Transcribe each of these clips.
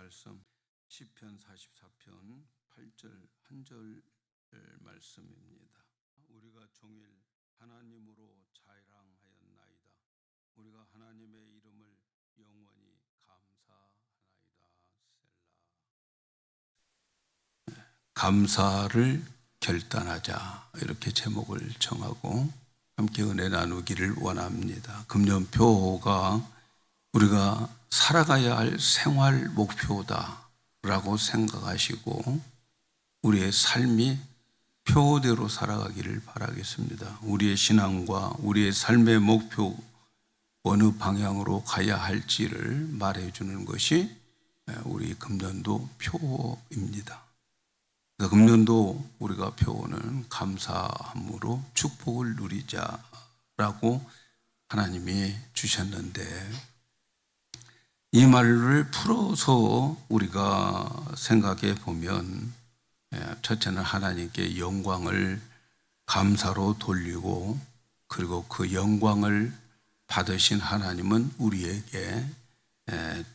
말씀 시편 44편 8절 한 절 말씀입니다. 우리가 종일 하나님으로 자랑하였나이다. 우리가 하나님의 이름을 영원히 감사하나이다. 셀라. 감사를 결단하자, 이렇게 제목을 정하고 함께 은혜 나누기를 원합니다. 금년표가 우리가 살아가야 할 생활 목표다라고 생각하시고 우리의 삶이 표대로 살아가기를 바라겠습니다. 우리의 신앙과 우리의 삶의 목표, 어느 방향으로 가야 할지를 말해주는 것이 우리 금년도 표입니다. 그래서 금년도 우리가 표는 감사함으로 축복을 누리자라고 하나님이 주셨는데, 이 말을 풀어서 우리가 생각해 보면, 첫째는 하나님께 영광을 감사로 돌리고, 그리고 그 영광을 받으신 하나님은 우리에게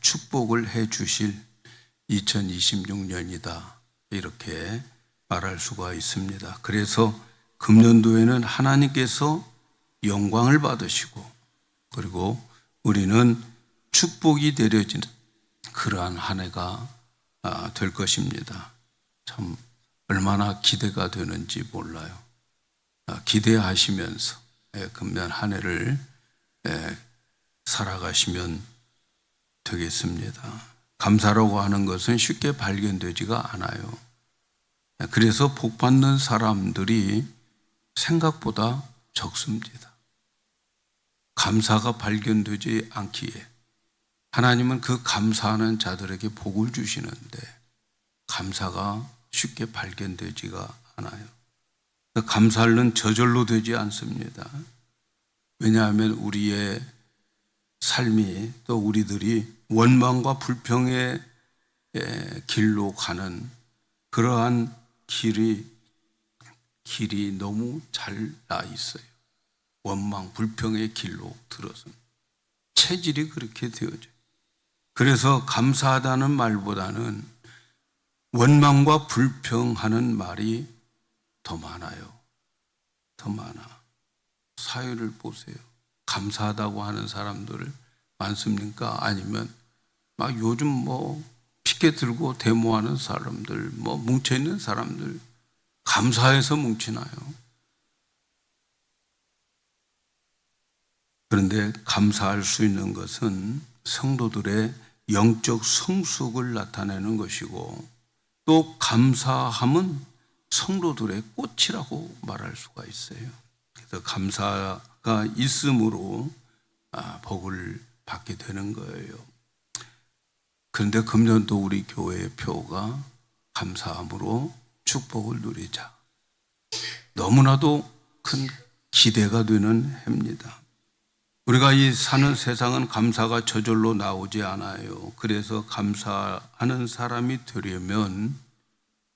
축복을 해 주실 2026년이다, 이렇게 말할 수가 있습니다. 그래서 금년도에는 하나님께서 영광을 받으시고, 그리고 우리는 축복이 내려지는 그러한 한 해가 될 것입니다. 참 얼마나 기대가 되는지 몰라요. 기대하시면서 금년 한 해를 살아가시면 되겠습니다. 감사라고 하는 것은 쉽게 발견되지가 않아요. 그래서 복 받는 사람들이 생각보다 적습니다. 감사가 발견되지 않기에 하나님은 그 감사하는 자들에게 복을 주시는데 감사가 쉽게 발견되지가 않아요. 그 감사는 저절로 되지 않습니다. 왜냐하면 우리의 삶이, 또 우리들이 원망과 불평의 길로 가는 그러한 길이 너무 잘 나 있어요. 원망, 불평의 길로 들어서 체질이 그렇게 되어져요. 그래서 감사하다는 말보다는 원망과 불평하는 말이 더 많아요. 더 많아. 사회를 보세요. 감사하다고 하는 사람들 많습니까? 아니면 막 요즘 피켓 들고 데모하는 사람들, 뭉쳐있는 사람들, 감사해서 뭉치나요? 그런데 감사할 수 있는 것은 성도들의 영적 성숙을 나타내는 것이고, 또 감사함은 성도들의 꽃이라고 말할 수가 있어요. 그래서 감사가 있음으로 복을 받게 되는 거예요. 그런데 금년도 우리 교회의 표가 감사함으로 축복을 누리자. 너무나도 큰 기대가 되는 해입니다. 우리가 이 사는 세상은 감사가 저절로 나오지 않아요. 그래서 감사하는 사람이 되려면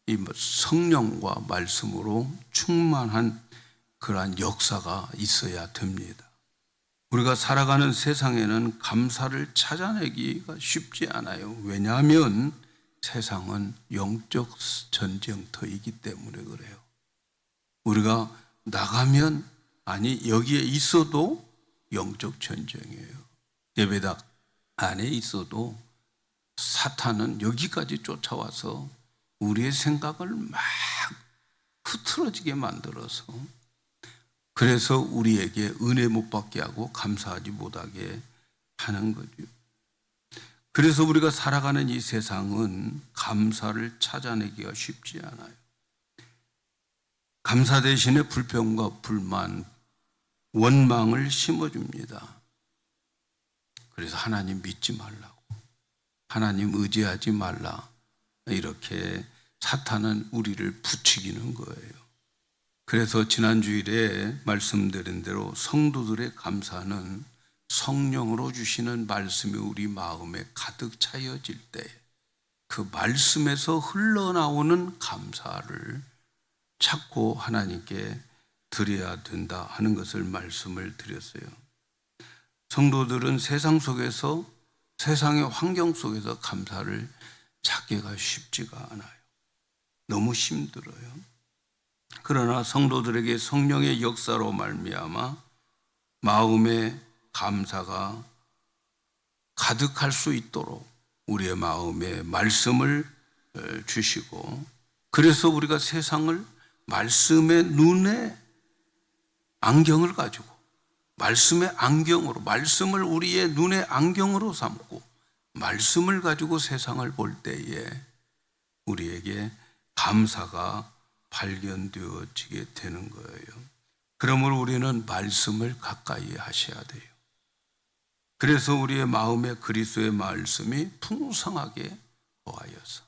이 성령과 말씀으로 충만한 그러한 역사가 있어야 됩니다. 우리가 살아가는 세상에는 감사를 찾아내기가 쉽지 않아요. 왜냐하면 세상은 영적 전쟁터이기 때문에 그래요. 우리가 나가면, 여기에 있어도 영적 전쟁이에요. 예배당 안에 있어도 사탄은 여기까지 쫓아와서 우리의 생각을 막 흐트러지게 만들어서, 그래서 우리에게 은혜 못 받게 하고 감사하지 못하게 하는 거죠. 그래서 우리가 살아가는 이 세상은 감사를 찾아내기가 쉽지 않아요. 감사 대신에 불평과 불만, 원망을 심어줍니다. 그래서 하나님 믿지 말라고, 하나님 의지하지 말라, 이렇게 사탄은 우리를 부추기는 거예요. 그래서 지난 주일에 말씀드린 대로 성도들의 감사는 성령으로 주시는 말씀이 우리 마음에 가득 차여질 때 그 말씀에서 흘러나오는 감사를 찾고 하나님께 드려야 된다 하는 것을 말씀을 드렸어요. 성도들은 세상 속에서, 세상의 환경 속에서 감사를 찾기가 쉽지가 않아요. 너무 힘들어요. 그러나 성도들에게 성령의 역사로 말미암아 마음의 감사가 가득할 수 있도록 우리의 마음에 말씀을 주시고, 그래서 우리가 세상을 말씀의 눈에 안경을 가지고, 말씀의 안경으로, 말씀을 우리의 눈의 안경으로 삼고 말씀을 가지고 세상을 볼 때에 우리에게 감사가 발견되어지게 되는 거예요. 그러므로 우리는 말씀을 가까이 하셔야 돼요. 그래서 우리의 마음에 그리스도의 말씀이 풍성하게 거하여서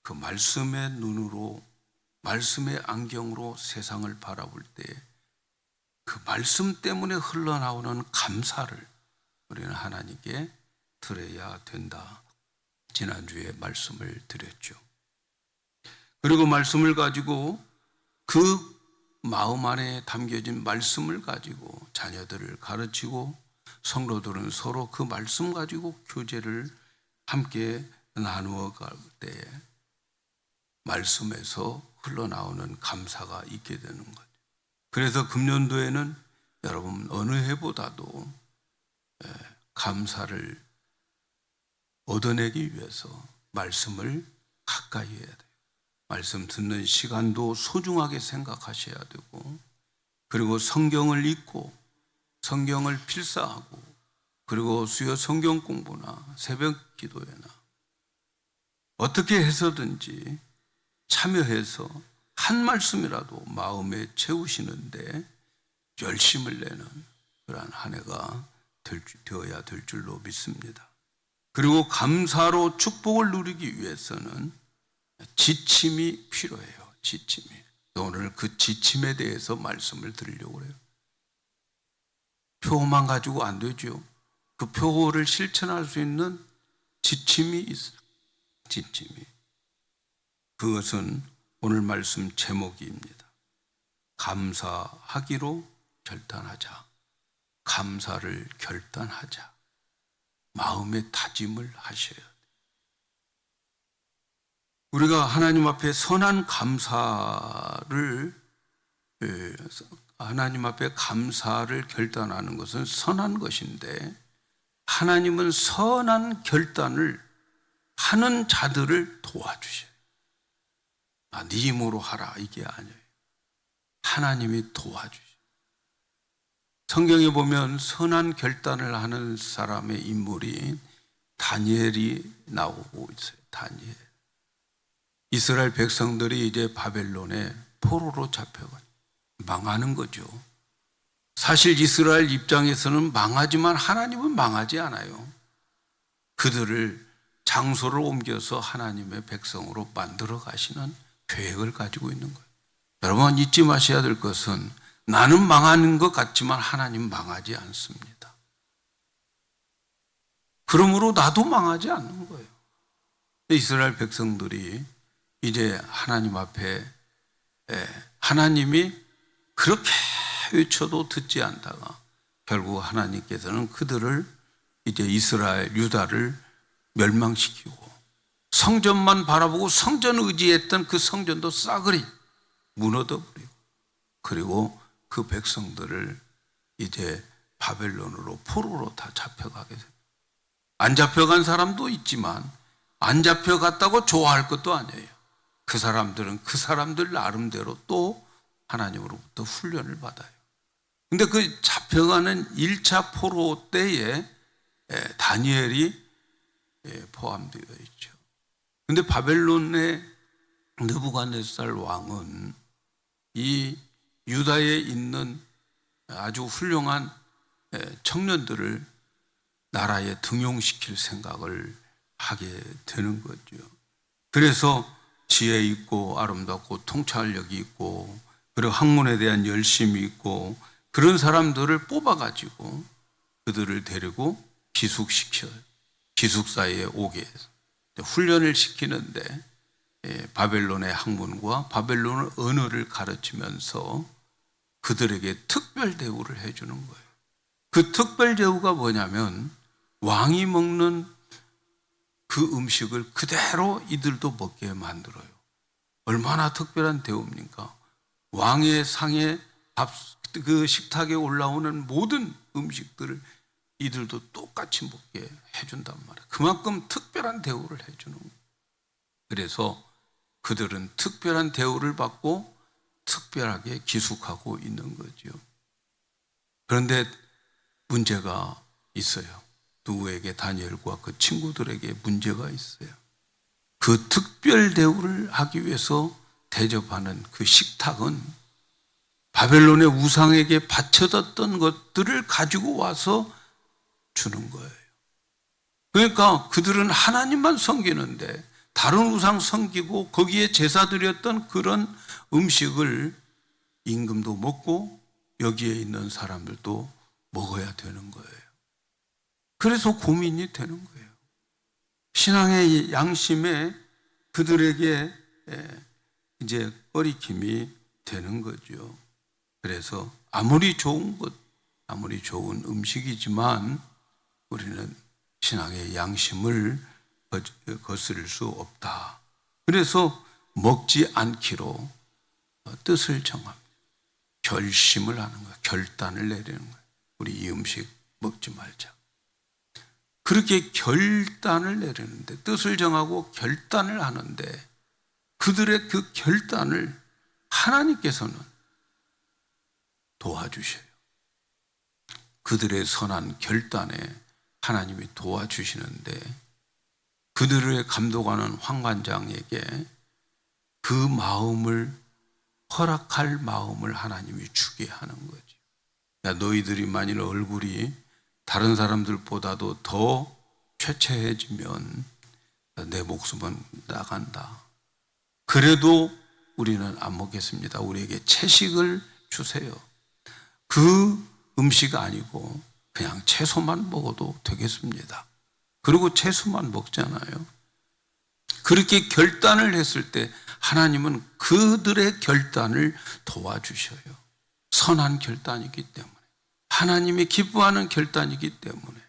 그 말씀의 눈으로, 말씀의 안경으로 세상을 바라볼 때 그 말씀 때문에 흘러나오는 감사를 우리는 하나님께 드려야 된다. 지난주에 말씀을 드렸죠. 그리고 말씀을 가지고, 그 마음 안에 담겨진 말씀을 가지고 자녀들을 가르치고, 성도들은 서로 그 말씀 가지고 교제를 함께 나누어 갈 때에 말씀에서 흘러나오는 감사가 있게 되는 거죠. 그래서 금년도에는 여러분 어느 해보다도 감사를 얻어내기 위해서 말씀을 가까이 해야 돼요. 말씀 듣는 시간도 소중하게 생각하셔야 되고, 그리고 성경을 읽고 성경을 필사하고, 그리고 수요 성경 공부나 새벽 기도회나 어떻게 해서든지 참여해서 한 말씀이라도 마음에 채우시는데 열심을 내는 그러한 한 해가 되어야 될 줄로 믿습니다. 그리고 감사로 축복을 누리기 위해서는 지침이 필요해요. 지침이. 오늘 그 지침에 대해서 말씀을 드리려고 해요. 표만 가지고 안 되죠. 그 표를 실천할 수 있는 지침이 있어요. 지침이. 그것은 오늘 말씀 제목입니다. 감사하기로 결단하자. 감사를 결단하자. 마음의 다짐을 하셔야 돼요. 우리가 하나님 앞에 선한 감사를 결단하는 것은 선한 것인데, 하나님은 선한 결단을 하는 자들을 도와주셔요. 네 힘으로 하라, 이게 아니에요. 하나님이 도와주셔요. 성경에 보면 선한 결단을 하는 사람의 인물이 다니엘이 나오고 있어요. 다니엘. 이스라엘 백성들이 이제 바벨론에 포로로 잡혀가 망하는 거죠. 사실 이스라엘 입장에서는 망하지만 하나님은 망하지 않아요. 그들을 장소를 옮겨서 하나님의 백성으로 만들어 가시는 계획을 가지고 있는 거예요. 여러분 잊지 마셔야 될 것은, 나는 망하는 것 같지만 하나님 망하지 않습니다. 그러므로 나도 망하지 않는 거예요. 이스라엘 백성들이 이제 하나님 앞에, 하나님이 그렇게 외쳐도 듣지 않다가 결국 하나님께서는 그들을, 이제 이스라엘 유다를 멸망시키고, 성전만 바라보고 성전 의지했던 그 성전도 싸그리 무너져버리고, 그리고 그 백성들을 이제 바벨론으로 포로로 다 잡혀가게 됩니다. 안 잡혀간 사람도 있지만 안 잡혀갔다고 좋아할 것도 아니에요. 그 사람들은 그 사람들 나름대로 또 하나님으로부터 훈련을 받아요. 근데 그 잡혀가는 1차 포로 때에 다니엘이 포함되어 있죠. 근데 바벨론의 느부갓네살 왕은 이 유다에 있는 아주 훌륭한 청년들을 나라에 등용시킬 생각을 하게 되는 거죠. 그래서 지혜 있고 아름답고 통찰력이 있고, 그리고 학문에 대한 열심이 있고, 그런 사람들을 뽑아가지고 그들을 데리고 기숙사에 오게 해서 훈련을 시키는데, 바벨론의 학문과 바벨론 언어를 가르치면서 그들에게 특별 대우를 해주는 거예요. 그 특별 대우가 뭐냐면, 왕이 먹는 그 음식을 그대로 이들도 먹게 만들어요. 얼마나 특별한 대우입니까? 왕의 상에 그 식탁에 올라오는 모든 음식들을 이들도 똑같이 먹게 해준단 말이에요. 그만큼 특별한 대우를 해주는 거예요. 그래서 그들은 특별한 대우를 받고 특별하게 기숙하고 있는 거죠. 그런데 문제가 있어요. 누구에게? 다니엘과 그 친구들에게 문제가 있어요. 그 특별 대우를 하기 위해서 대접하는 그 식탁은 바벨론의 우상에게 바쳐졌던 것들을 가지고 와서 주는 거예요. 그러니까 그들은 하나님만 섬기는데 다른 우상 섬기고 거기에 제사 드렸던 그런 음식을 임금도 먹고 여기에 있는 사람들도 먹어야 되는 거예요. 그래서 고민이 되는 거예요. 신앙의 양심에 그들에게 이제 꺼리낌이 되는 거죠. 그래서 아무리 좋은 음식이지만 우리는 신앙의 양심을 거스릴 수 없다. 그래서 먹지 않기로 뜻을 정합니다. 결심을 하는 거예요. 결단을 내리는 거예요. 우리 이 음식 먹지 말자. 그렇게 결단을 내리는데, 뜻을 정하고 결단을 하는데 그들의 그 결단을 하나님께서는 도와주셔요. 그들의 선한 결단에 하나님이 도와주시는데 그들을 감독하는 황관장에게 그 마음을 허락할 마음을 하나님이 주게 하는 거죠. 야, 너희들이 만일 얼굴이 다른 사람들보다도 더 최채해지면 내 목숨은 나간다. 그래도 우리는 안 먹겠습니다. 우리에게 채식을 주세요. 그 음식 아니고 그냥 채소만 먹어도 되겠습니다. 그리고 채소만 먹잖아요. 그렇게 결단을 했을 때 하나님은 그들의 결단을 도와주셔요. 선한 결단이기 때문에, 하나님이 기뻐하는 결단이기 때문에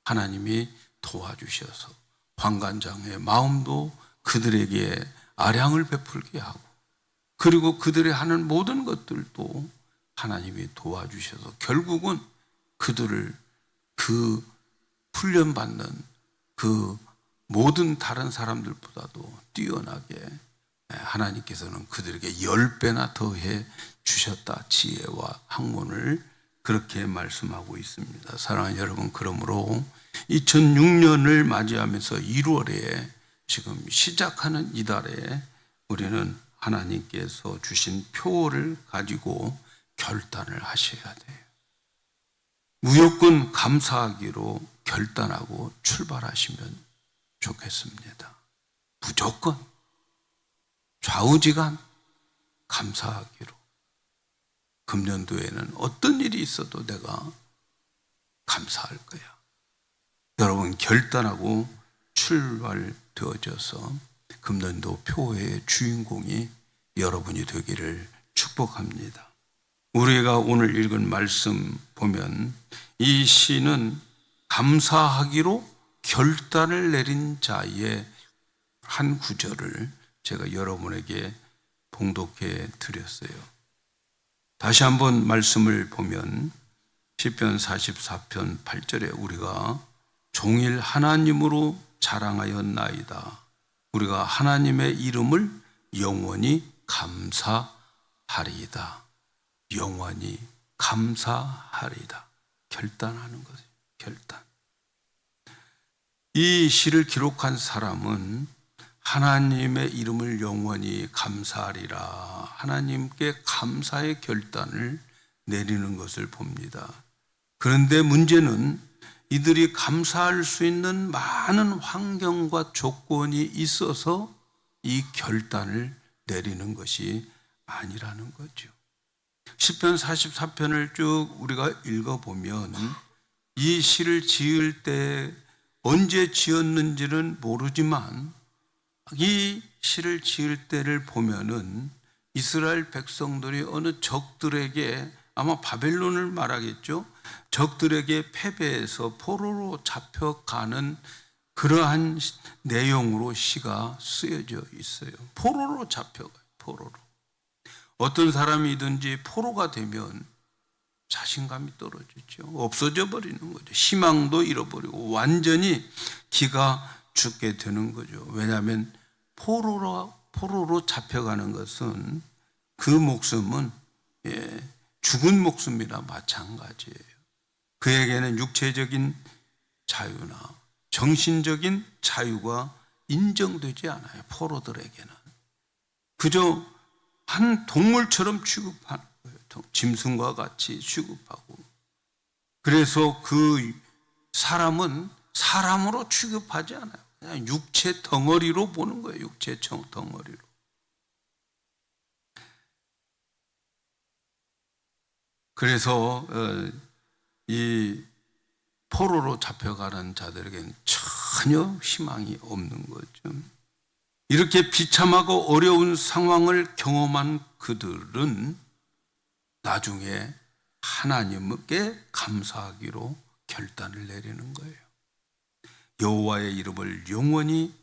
하나님이 도와주셔서 황관장의 마음도 그들에게 아량을 베풀게 하고, 그리고 그들이 하는 모든 것들도 하나님이 도와주셔서 결국은 그들을 그 훈련받는 그 모든 다른 사람들보다도 뛰어나게 하나님께서는 그들에게 10배나 더해 주셨다. 지혜와 학문을 그렇게 말씀하고 있습니다. 사랑하는 여러분, 그러므로 2006년을 맞이하면서 1월에 지금 시작하는 이달에 우리는 하나님께서 주신 표를 가지고 결단을 하셔야 돼요. 무조건 감사하기로 결단하고 출발하시면 좋겠습니다. 무조건 좌우지간 감사하기로. 금년도에는 어떤 일이 있어도 내가 감사할 거야. 여러분 결단하고 출발되어져서 금년도 표의 주인공이 여러분이 되기를 축복합니다. 우리가 오늘 읽은 말씀 보면 이 시는 감사하기로 결단을 내린 자의 한 구절을 제가 여러분에게 봉독해 드렸어요. 다시 한번 말씀을 보면 시편 44편 8절에 우리가 종일 하나님으로 자랑하였나이다. 우리가 하나님의 이름을 영원히 감사하리이다. 영원히 감사하리이다. 결단하는 거죠. 결단. 이 시를 기록한 사람은 하나님의 이름을 영원히 감사하리라. 하나님께 감사의 결단을 내리는 것을 봅니다. 그런데 문제는 이들이 감사할 수 있는 많은 환경과 조건이 있어서 이 결단을 내리는 것이 아니라는 거죠. 시편 44편을 쭉 우리가 읽어보면 이 시를 지을 때 언제 지었는지는 모르지만 이 시를 지을 때를 보면은 이스라엘 백성들이 어느 적들에게, 아마 바벨론을 말하겠죠, 적들에게 패배해서 포로로 잡혀가는 그러한 내용으로 시가 쓰여져 있어요. 포로로 잡혀가요. 포로로. 어떤 사람이든지 포로가 되면 자신감이 떨어지죠. 없어져 버리는 거죠. 희망도 잃어버리고 완전히 기가 죽게 되는 거죠. 왜냐하면 포로로 잡혀가는 것은 그 목숨은 죽은 목숨이나 마찬가지예요. 그에게는 육체적인 자유나 정신적인 자유가 인정되지 않아요. 포로들에게는. 그저 한 동물처럼 취급하는 거예요. 짐승과 같이 취급하고. 그래서 그 사람은 사람으로 취급하지 않아요. 그냥 육체 덩어리로 보는 거예요. 육체 덩어리로. 그래서 이 포로로 잡혀가는 자들에게는 전혀 희망이 없는 거죠. 이렇게 비참하고 어려운 상황을 경험한 그들은 나중에 하나님께 감사하기로 결단을 내리는 거예요. 여호와의 이름을 영원히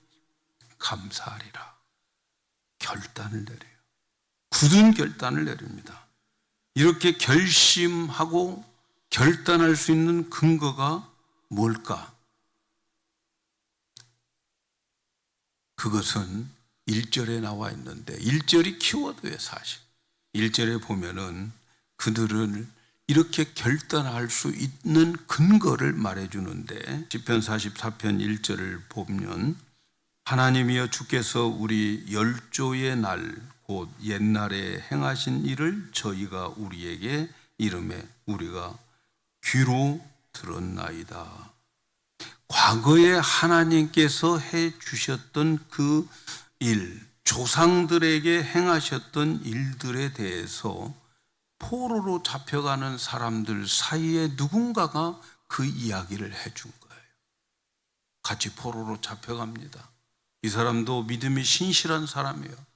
감사하리라. 결단을 내려요. 굳은 결단을 내립니다. 이렇게 결심하고 결단할 수 있는 근거가 뭘까? 그것은 1절에 나와 있는데 1절이 키워드예요. 사실 1절에 보면은 그들은 이렇게 결단할 수 있는 근거를 말해주는데 시편 44편 1절을 보면 하나님이여 주께서 우리 열조의 날 곧 옛날에 행하신 일을 저희가 우리에게 이름에 우리가 귀로 들었나이다. 과거에 하나님께서 해 주셨던 그 일, 조상들에게 행하셨던 일들에 대해서 포로로 잡혀가는 사람들 사이에 누군가가 그 이야기를 해준 거예요. 같이 포로로 잡혀갑니다. 이 사람도 믿음이 신실한 사람이에요.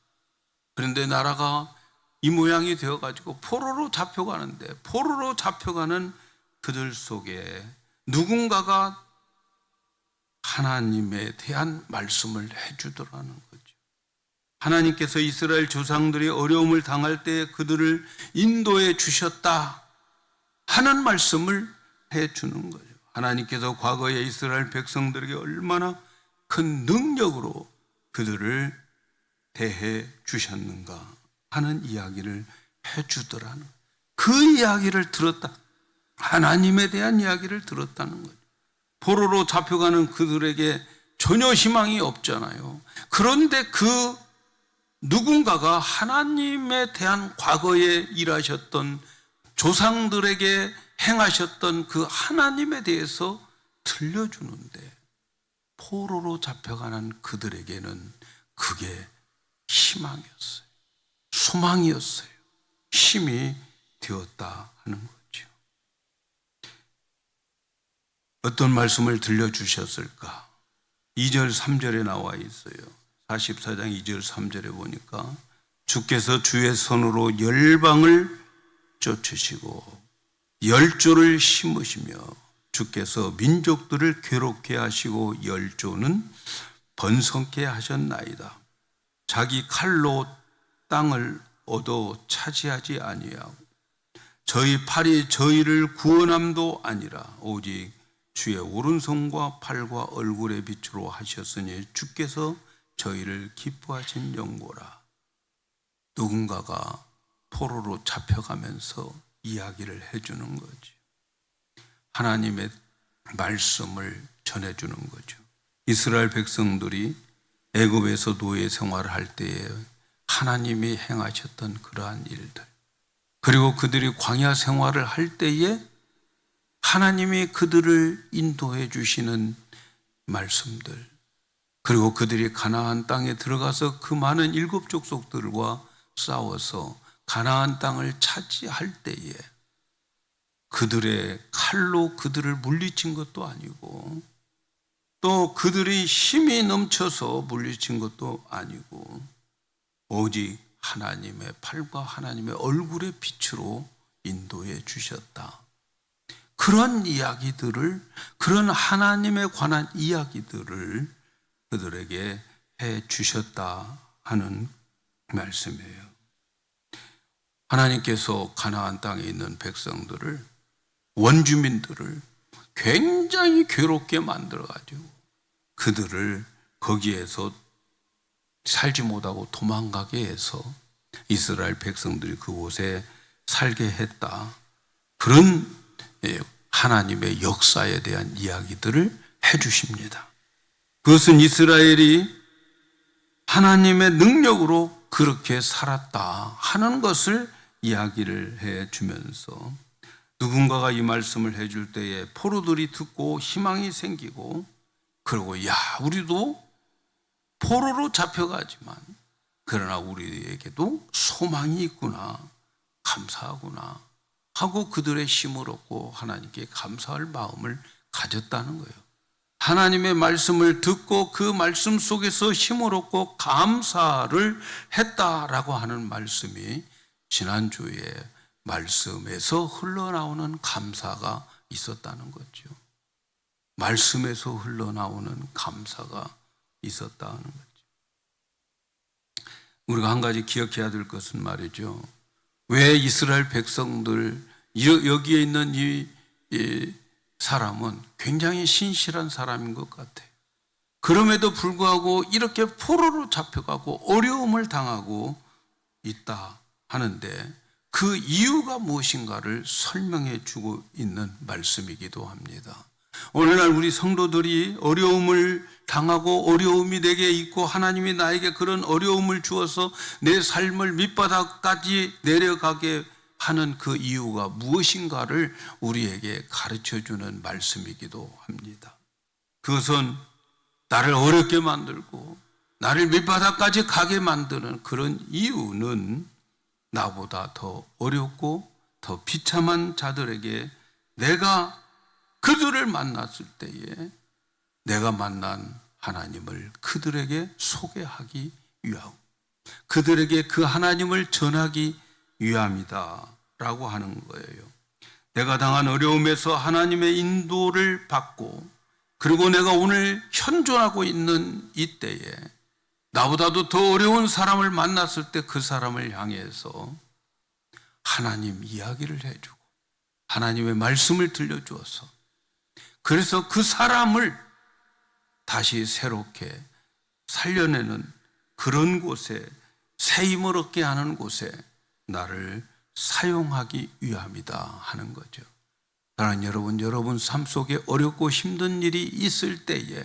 그런데 나라가 이 모양이 되어가지고 포로로 잡혀가는데 포로로 잡혀가는 그들 속에 누군가가 하나님에 대한 말씀을 해주더라는 거죠. 하나님께서 이스라엘 조상들이 어려움을 당할 때 그들을 인도해 주셨다 하는 말씀을 해주는 거죠. 하나님께서 과거에 이스라엘 백성들에게 얼마나 큰 능력으로 그들을 대해 주셨는가 하는 이야기를 해주더라는 그 이야기를 들었다. 하나님에 대한 이야기를 들었다는 거죠. 포로로 잡혀가는 그들에게 전혀 희망이 없잖아요. 그런데 그 누군가가 하나님에 대한 과거에 일하셨던 조상들에게 행하셨던 그 하나님에 대해서 들려주는데 포로로 잡혀가는 그들에게는 그게 희망이었어요. 소망이었어요. 힘이 되었다 하는 거죠. 어떤 말씀을 들려주셨을까? 2절 3절에 나와 있어요. 44장 2절 3절에 보니까 주께서 주의 손으로 열방을 쫓으시고 열조를 심으시며 주께서 민족들을 괴롭게 하시고 열조는 번성케 하셨나이다. 자기 칼로 땅을 얻어 차지하지 아니하고 저희 팔이 저희를 구원함도 아니라 오직 주의 오른손과 팔과 얼굴의 빛으로 하셨으니 주께서 저희를 기뻐하신 영고라. 누군가가 포로로 잡혀가면서 이야기를 해주는 거죠. 하나님의 말씀을 전해주는 거죠. 이스라엘 백성들이 애굽에서 노예 생활을 할 때에 하나님이 행하셨던 그러한 일들, 그리고 그들이 광야 생활을 할 때에 하나님이 그들을 인도해 주시는 말씀들, 그리고 그들이 가나안 땅에 들어가서 그 많은 일곱 족속들과 싸워서 가나안 땅을 차지할 때에 그들의 칼로 그들을 물리친 것도 아니고 또 그들이 힘이 넘쳐서 물리친 것도 아니고 오직 하나님의 팔과 하나님의 얼굴의 빛으로 인도해 주셨다. 그런 이야기들을, 그런 하나님에 관한 이야기들을 그들에게 해 주셨다 하는 말씀이에요. 하나님께서 가나안 땅에 있는 백성들을, 원주민들을 굉장히 괴롭게 만들어가지고 그들을 거기에서 살지 못하고 도망가게 해서 이스라엘 백성들이 그곳에 살게 했다. 그런 하나님의 역사에 대한 이야기들을 해 주십니다. 그것은 이스라엘이 하나님의 능력으로 그렇게 살았다 하는 것을 이야기를 해 주면서, 누군가가 이 말씀을 해줄 때에 포로들이 듣고 희망이 생기고, 그리고 야, 우리도 포로로 잡혀가지만 그러나 우리에게도 소망이 있구나, 감사하구나 하고 그들의 힘을 얻고 하나님께 감사할 마음을 가졌다는 거예요. 하나님의 말씀을 듣고 그 말씀 속에서 힘을 얻고 감사를 했다라고 하는 말씀이 지난주에 말씀에서 흘러나오는 감사가 있었다는 거죠. 말씀에서 흘러나오는 감사가 있었다는 거죠. 우리가 한 가지 기억해야 될 것은 말이죠, 왜 이스라엘 백성들, 여기에 있는 이 사람은 굉장히 신실한 사람인 것 같아요. 그럼에도 불구하고 이렇게 포로로 잡혀가고 어려움을 당하고 있다 하는데 그 이유가 무엇인가를 설명해 주고 있는 말씀이기도 합니다. 오늘날 우리 성도들이 어려움을 당하고 어려움이 내게 있고 하나님이 나에게 그런 어려움을 주어서 내 삶을 밑바닥까지 내려가게 하는 그 이유가 무엇인가를 우리에게 가르쳐 주는 말씀이기도 합니다. 그것은 나를 어렵게 만들고 나를 밑바닥까지 가게 만드는 그런 이유는 나보다 더 어렵고 더 비참한 자들에게 내가 그들을 만났을 때에 내가 만난 하나님을 그들에게 소개하기 위하고 그들에게 그 하나님을 전하기 위함이다 라고 하는 거예요. 내가 당한 어려움에서 하나님의 인도를 받고, 그리고 내가 오늘 현존하고 있는 이때에 나보다도 더 어려운 사람을 만났을 때 그 사람을 향해서 하나님 이야기를 해주고 하나님의 말씀을 들려주어서, 그래서 그 사람을 다시 새롭게 살려내는 그런 곳에, 새 힘을 얻게 하는 곳에 나를 사용하기 위함이다 하는 거죠. 그러나 여러분 삶 속에 어렵고 힘든 일이 있을 때에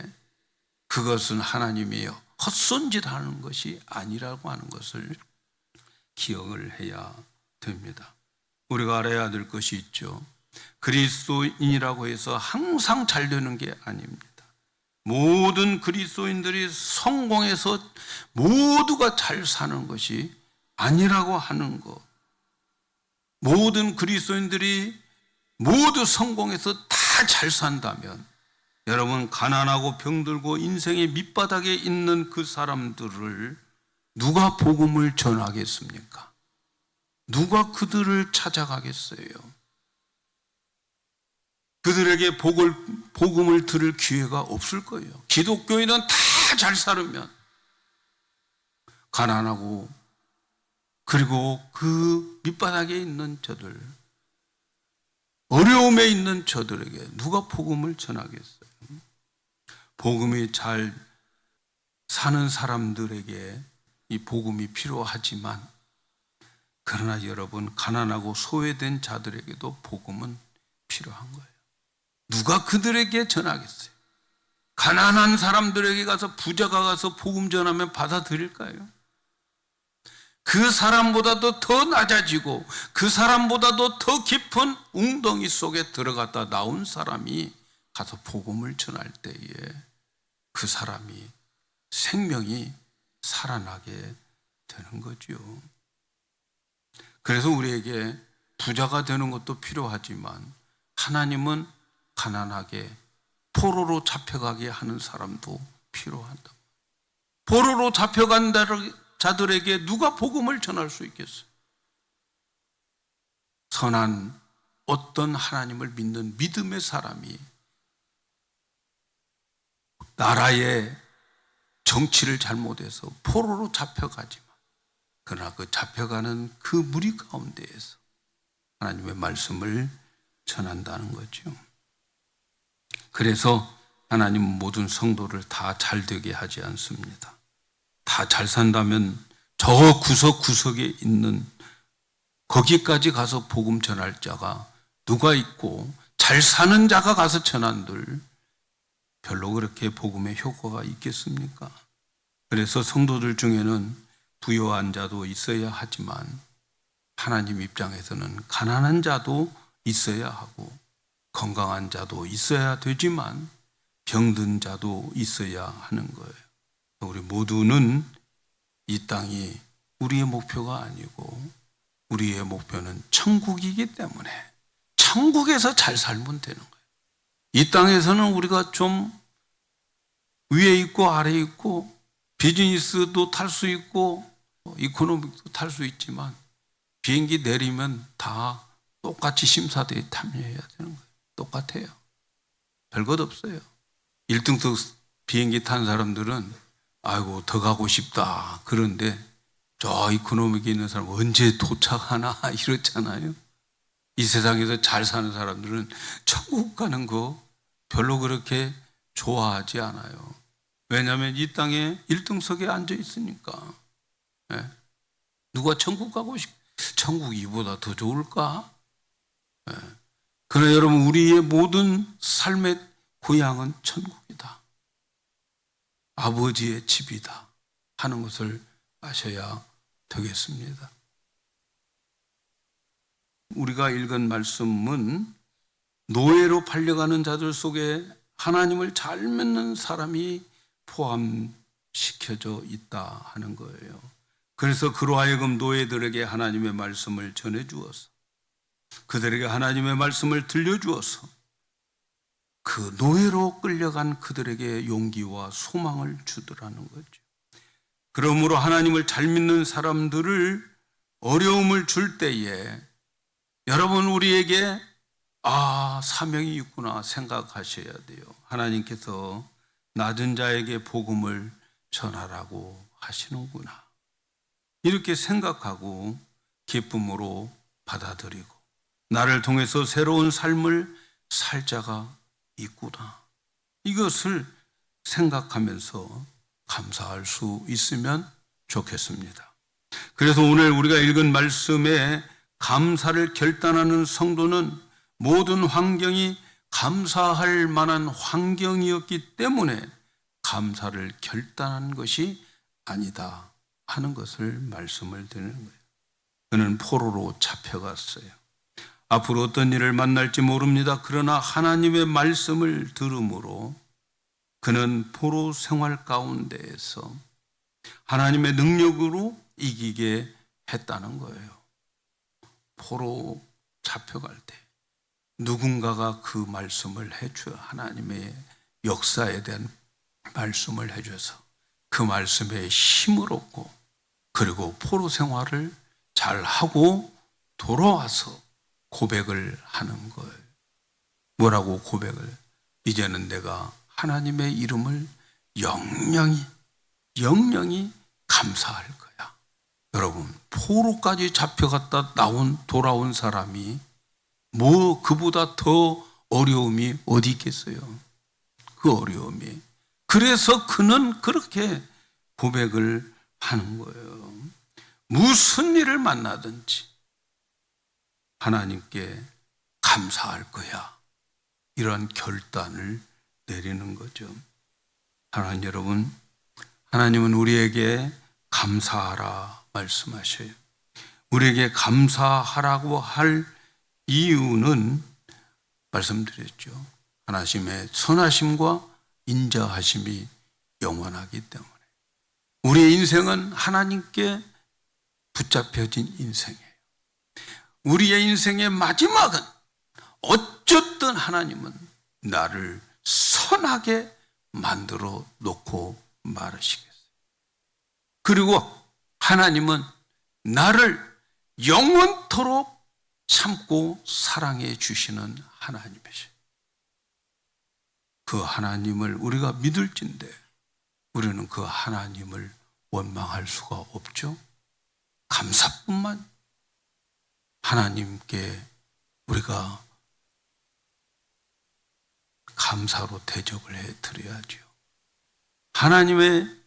그것은 하나님이 헛손짓 하는 것이 아니라고 하는 것을 기억을 해야 됩니다. 우리가 알아야 될 것이 있죠. 그리스도인이라고 해서 항상 잘 되는 게 아닙니다. 모든 그리스도인들이 성공해서 모두가 잘 사는 것이 아니라고 하는 것. 모든 그리스도인들이 모두 성공해서 다 잘 산다면, 여러분, 가난하고 병들고 인생의 밑바닥에 있는 그 사람들을 누가 복음을 전하겠습니까? 누가 그들을 찾아가겠어요? 그들에게 복음을 들을 기회가 없을 거예요. 기독교인은 다 잘 살으면 가난하고 그리고 그 밑바닥에 있는 저들, 어려움에 있는 저들에게 누가 복음을 전하겠어요? 복음이 잘 사는 사람들에게 이 복음이 필요하지만, 그러나 여러분, 가난하고 소외된 자들에게도 복음은 필요한 거예요. 누가 그들에게 전하겠어요? 가난한 사람들에게 가서, 부자가 가서 복음 전하면 받아들일까요? 그 사람보다도 더 낮아지고 그 사람보다도 더 깊은 웅덩이 속에 들어갔다 나온 사람이 가서 복음을 전할 때에 그 사람이 생명이 살아나게 되는 거죠. 그래서 우리에게 부자가 되는 것도 필요하지만 하나님은 가난하게 포로로 잡혀가게 하는 사람도 필요하다. 포로로 잡혀간 자들에게 누가 복음을 전할 수 있겠어요? 선한 어떤 하나님을 믿는 믿음의 사람이 나라의 정치를 잘못해서 포로로 잡혀가지만 그러나 그 잡혀가는 그 무리 가운데에서 하나님의 말씀을 전한다는 거죠. 그래서 하나님은 모든 성도를 다 잘되게 하지 않습니다. 다 잘 산다면 저 구석구석에 있는 거기까지 가서 복음 전할 자가 누가 있고 잘 사는 자가 가서 전한들 별로 그렇게 복음의 효과가 있겠습니까? 그래서 성도들 중에는 부유한 자도 있어야 하지만 하나님 입장에서는 가난한 자도 있어야 하고 건강한 자도 있어야 되지만 병든 자도 있어야 하는 거예요. 우리 모두는 이 땅이 우리의 목표가 아니고 우리의 목표는 천국이기 때문에 천국에서 잘 살면 되는 거예요. 이 땅에서는 우리가 좀 위에 있고 아래에 있고 비즈니스도 탈 수 있고 이코노믹도 탈 수 있지만 비행기 내리면 다 똑같이 심사대에 참여해야 되는 거예요. 똑같아요. 별것 없어요. 1등석 비행기 탄 사람들은 아이고 더 가고 싶다 그런데 저 이코노믹에 있는 사람 언제 도착하나 이렇잖아요. 이 세상에서 잘 사는 사람들은 천국 가는 거 별로 그렇게 좋아하지 않아요. 왜냐하면 이 땅에 1등석에 앉아 있으니까. 네. 누가 천국 가고 천국이 이보다 더 좋을까? 네. 그러나 여러분 우리의 모든 삶의 고향은 천국이다. 아버지의 집이다 하는 것을 아셔야 되겠습니다. 우리가 읽은 말씀은 노예로 팔려가는 자들 속에 하나님을 잘 믿는 사람이 포함시켜져 있다 하는 거예요. 그래서 그로 하여금 노예들에게 하나님의 말씀을 전해주어서 그들에게 하나님의 말씀을 들려주어서 그 노예로 끌려간 그들에게 용기와 소망을 주더라는 거죠. 그러므로 하나님을 잘 믿는 사람들을 어려움을 줄 때에 여러분 우리에게 사명이 있구나 생각하셔야 돼요. 하나님께서 낮은 자에게 복음을 전하라고 하시는구나. 이렇게 생각하고 기쁨으로 받아들이고 나를 통해서 새로운 삶을 살 자가 있구나. 이것을 생각하면서 감사할 수 있으면 좋겠습니다. 그래서 오늘 우리가 읽은 말씀에 감사를 결단하는 성도는 모든 환경이 감사할 만한 환경이었기 때문에 감사를 결단한 것이 아니다 하는 것을 말씀을 드리는 거예요. 그는 포로로 잡혀갔어요. 앞으로 어떤 일을 만날지 모릅니다. 그러나 하나님의 말씀을 들음으로 그는 포로 생활 가운데에서 하나님의 능력으로 이기게 했다는 거예요. 포로 잡혀갈 때 누군가가 그 말씀을 해줘요. 하나님의 역사에 대한 말씀을 해줘서 그 말씀에 힘을 얻고 그리고 포로 생활을 잘 하고 돌아와서 고백을 하는 거예요. 뭐라고 고백을? 이제는 내가 하나님의 이름을 영영이 감사할 거야. 여러분, 포로까지 잡혀갔다 돌아온 사람이 그보다 더 어려움이 어디 있겠어요? 그 어려움이. 그래서 그는 그렇게 고백을 하는 거예요. 무슨 일을 만나든지 하나님께 감사할 거야. 이런 결단을 내리는 거죠. 사랑하는 여러분, 하나님은 우리에게 감사하라 말씀하셔요. 우리에게 감사하라고 할 이유는 말씀드렸죠. 하나님의 선하심과 인자하심이 영원하기 때문에. 우리의 인생은 하나님께 붙잡혀진 인생이에요. 우리의 인생의 마지막은 어쨌든 하나님은 나를 선하게 만들어 놓고 말으시겠어요. 그리고 하나님은 나를 영원토록 참고 사랑해 주시는 하나님이시. 그 하나님을 우리가 믿을진데 우리는 그 하나님을 원망할 수가 없죠. 감사뿐만 하나님께 우리가 감사로 대접을 해드려야죠. 하나님의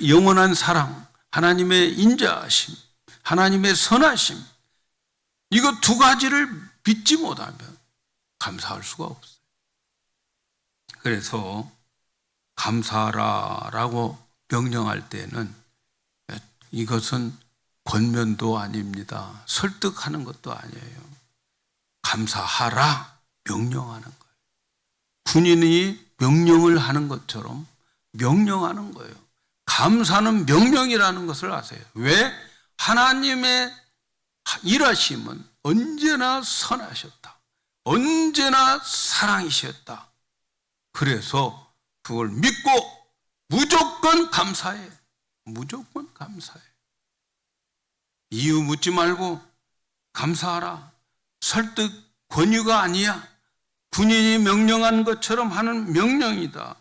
영원한 사랑, 하나님의 인자하심, 하나님의 선하심, 이거 두 가지를 믿지 못하면 감사할 수가 없어요. 그래서 감사하라라고 명령할 때는 이것은 권면도 아닙니다. 설득하는 것도 아니에요. 감사하라 명령하는 거예요. 군인이 명령을 하는 것처럼 명령하는 거예요. 감사는 명령이라는 것을 아세요. 왜? 하나님의 일하심은 언제나 선하셨다. 언제나 사랑이셨다. 그래서 그걸 믿고 무조건 감사해. 무조건 감사해. 이유 묻지 말고 감사하라. 설득 권유가 아니야. 군인이 명령한 것처럼 하는 명령이다.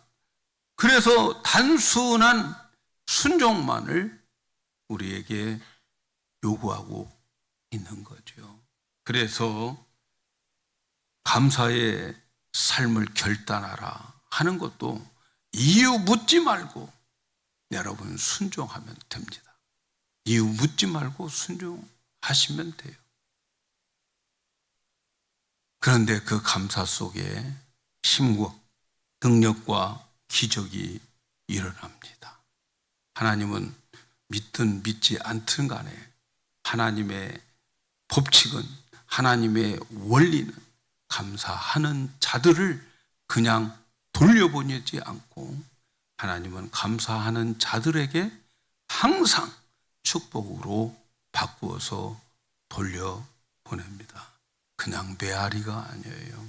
그래서 단순한 순종만을 우리에게 요구하고 있는 거죠. 그래서 감사의 삶을 결단하라 하는 것도 이유 묻지 말고 여러분 순종하면 됩니다. 이유 묻지 말고 순종하시면 돼요. 그런데 그 감사 속에 힘과 능력과 기적이 일어납니다. 하나님은 믿든 믿지 않든 간에 하나님의 법칙은, 하나님의 원리는 감사하는 자들을 그냥 돌려보내지 않고 하나님은 감사하는 자들에게 항상 축복으로 바꾸어서 돌려보냅니다. 그냥 메아리가 아니에요.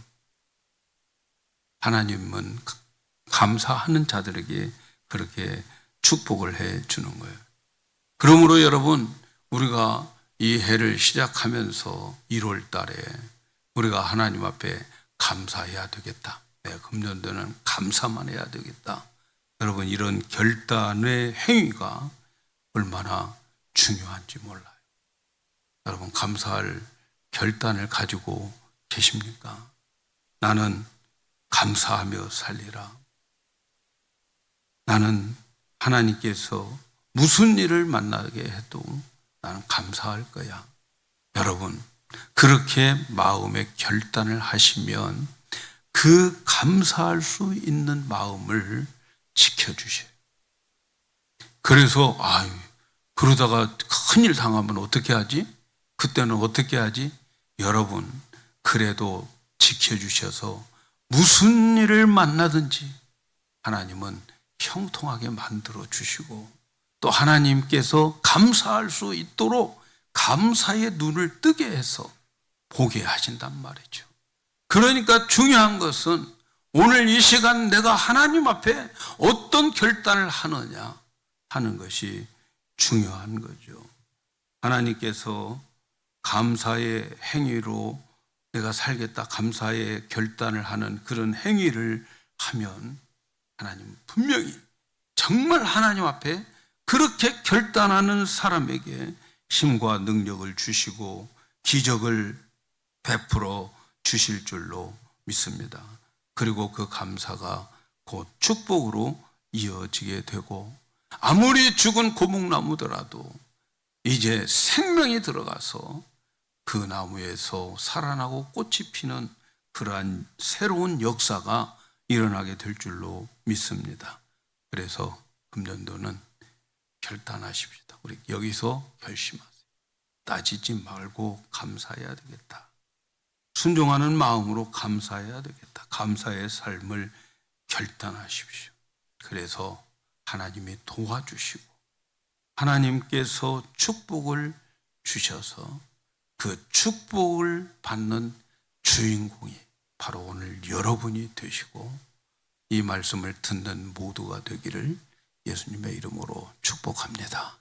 하나님은 감사하는 자들에게 그렇게 축복을 해 주는 거예요. 그러므로 여러분, 우리가 이 해를 시작하면서 1월 달에 우리가 하나님 앞에 감사해야 되겠다. 내 금년도는 감사만 해야 되겠다. 여러분, 이런 결단의 행위가 얼마나 중요한지 몰라요. 여러분, 감사할 결단을 가지고 계십니까? 나는 감사하며 살리라. 나는 하나님께서 무슨 일을 만나게 해도 나는 감사할 거야. 여러분, 그렇게 마음의 결단을 하시면 그 감사할 수 있는 마음을 지켜주셔요. 그래서 그러다가 큰일 당하면 어떻게 하지? 그때는 어떻게 하지? 여러분, 그래도 지켜주셔서 무슨 일을 만나든지 하나님은 형통하게 만들어 주시고 또 하나님께서 감사할 수 있도록 감사의 눈을 뜨게 해서 보게 하신단 말이죠. 그러니까 중요한 것은 오늘 이 시간 내가 하나님 앞에 어떤 결단을 하느냐 하는 것이 중요한 거죠. 하나님께서 감사의 행위로 내가 살겠다, 감사의 결단을 하는 그런 행위를 하면 하나님 분명히 정말 하나님 앞에 그렇게 결단하는 사람에게 힘과 능력을 주시고 기적을 베풀어 주실 줄로 믿습니다. 그리고 그 감사가 곧 축복으로 이어지게 되고 아무리 죽은 고목나무더라도 이제 생명이 들어가서 그 나무에서 살아나고 꽃이 피는 그러한 새로운 역사가 일어나게 될 줄로 믿습니다. 그래서 금년도는 결단하십시다. 우리 여기서 결심하세요. 따지지 말고 감사해야 되겠다. 순종하는 마음으로 감사해야 되겠다. 감사의 삶을 결단하십시오. 그래서 하나님이 도와주시고 하나님께서 축복을 주셔서 그 축복을 받는 주인공이 바로 오늘 여러분이 되시고 이 말씀을 듣는 모두가 되기를 예수님의 이름으로 축복합니다.